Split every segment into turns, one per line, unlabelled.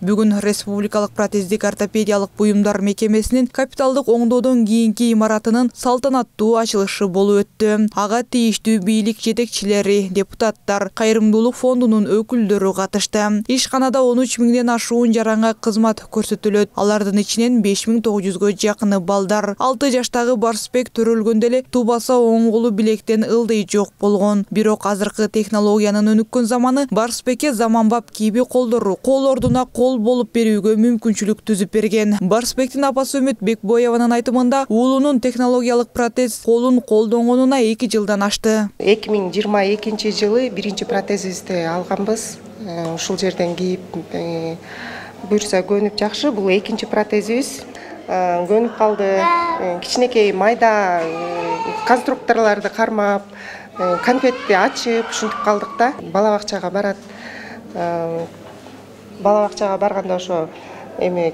Бүгүн Республикалык протездик ортопедиялык буюмдар мекемесинин капиталдык оңдоодон кийинки имаратынын салтанаттуу ачылышы болуп өттү. Ага тийиштүү бийлик жетекчилери, депутаттар, кайрымдуулук фондунун өкүлдөрү катышты. Ишканада 13 миңден ашуун жаранга кызмат көрсөтүлөт. Алардын ичинен 5900гө жакыны балдар. 6 жаштагы Барсбек төрөлгөндө эле тубаса оң колу билектен ылдый жок болгон. Бирок азыркы технологиянын өнүккөн заманы Барсбекке заманбап кийби колдору, кол ордуна кол болуп берүүгө мүмкүнчүлүк түзүп берген. Барсбектин апасы Үмүт Бекбоеванын айтымында, уулунун технологиялык протез колун колдонгонуна 2 жылдан ашты.
2022 жылы биринчи протезибизди алганбыз. Ушул жерден кийип буюрса көнүп жакшы. Бул экинчи протезибиз. Көнүп калды. Кичинекей майда конструкторлорду кармап, конфетти ачып, ушинтип калдык да. Бала бакчага барат. Бала бакчага барганда ошо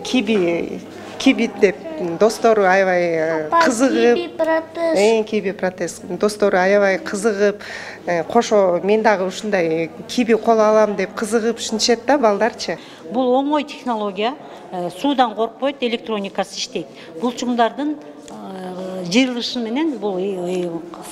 киби деп достору аябай кызыгып, киби протез. Достору аябай кызыгып, кошо мен дагы ушундай киби кол алам деп кызыгып ушинтишет да балдарчы.
Бул оңой технология, суудан коркпойт, электроникасы иштейт. Булчуңдардын жыйылышы менен бул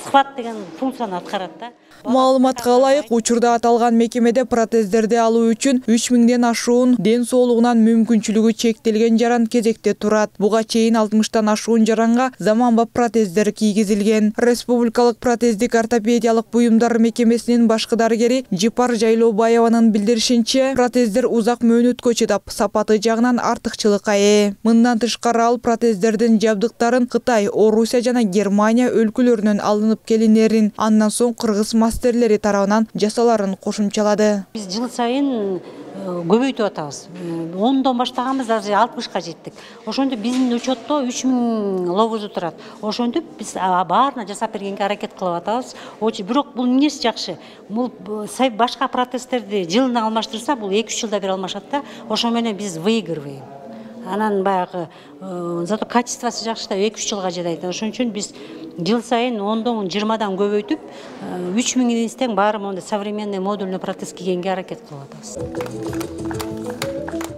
схват деген функцияны аткарат да.
Маалыматка ылайык, учурда аталган мекемеде протездерди алуу үчүн 3000ден ашуун ден соолугунан мүмкүнчүлүгү чектелген жаран кезекте турат. Буга чейин 60тан ашуун жаранга заманбап протездер кийгизилген. Республикалык протездик ортопедиялык буюмдар мекемесинин башкы дарыгери Жипар Жайлообаеванын билдиришинче, протездер узак мөөнөткө чыдап, сапаты жагынан артыкчылыкка ээ. Мындан тышкары ал протездердин жабдыктарын Кытай, Орусия жана Германия өлкөлөрүнөн алынып келинерин, андан соң кыргыз мастерлери тарабынан жасаларын кошумчалады.
Биз жыл сайын көбөйтүп атабыз. 10дон баштаганбыз, азыр 60ка жеттик. Ошондо биздин учетто 3000 лобузу турат. Ошондо биз баарына жасап бергенге аракет кылып атабыз. Бирок бул эмнеси жакшы? Бул башка протездерди жылына алмаштырса, бул 2-3 жылда бир алмашат да. Ошо менен биз выигрываем. Анан баягы зато качествосы жакшы да 2-3 жылга жайдайт. Ошон үчүн биз жыл сайын 10дон 20дан көбөйтүп 3000 тең баары мондай современный модульный протез кийгенге аракет кылып атабыз.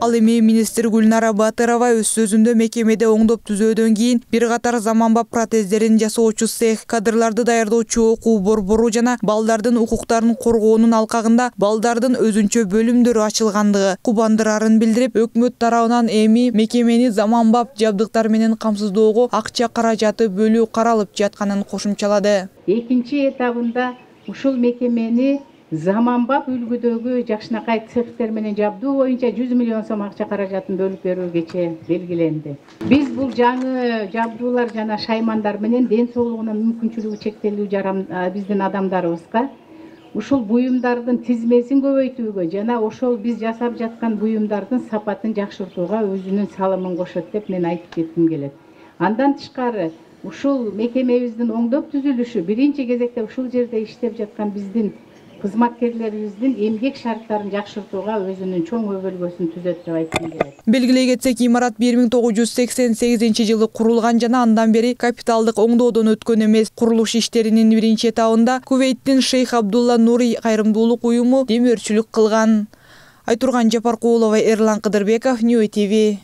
Ал эми министр Гүлнара Батырова өз сөзүндө мекемеде оңдоп түзөөдөн кийин бир катар заманбап протездерин жасоочу цех, кадрларды даярдоочу окуу борбору жана балдардын укуктарын коргоонун алкагында балдардын өзүнчө бөлүмдөрү ачылгандыгы кубандырарын билдирип, өкмөт тарабынан эми мекемени заманбап жабдыктар менен камсыздоого акча каражаты бөлүү каралып жатканын кошумчалады.
Экинчи этабында ушул мекемени заманбап үлгүдөгү жакшынакай цехтер менен жабдуу боюнча 100 миллион сом акча каражатын бөлүп берүүгө белгиленди. Биз бул жаңы жабдуулар жана шаймандар менен ден соолугуна мүмкүнчүлүгү чектелүү биздин адамдарыбызга ушул буюмдардын тизмесин көбөйтүүгө жана ошол биз жасап жаткан буюмдардын сапатын жакшыртууга өзүнүн салымын кошот деп мен айтып кетким келет. Андан тышкары ушул мекемебиздин оңдоп түзүлүшү биринчи кезекте ушул жерде иштеп жаткан биздин кызматкерлерибиздин эмгек шарттарын жакшыртууга өзүнүн чоң өбөлгөсүн түзөт деп айткым келет.
Белгилей кетсек, имарат 1988-жылы курулган жана андан бери капиталдык оңдоодон өткөн эмес. Курулуш иштеринин биринчи этабында Кувейттин Шейх Абдулла Нури кайрымдуулук уюму демөөрчүлүк кылган. Айтурган Жапаркулова, Эрлан Кыдырбеков, Нью ТВ.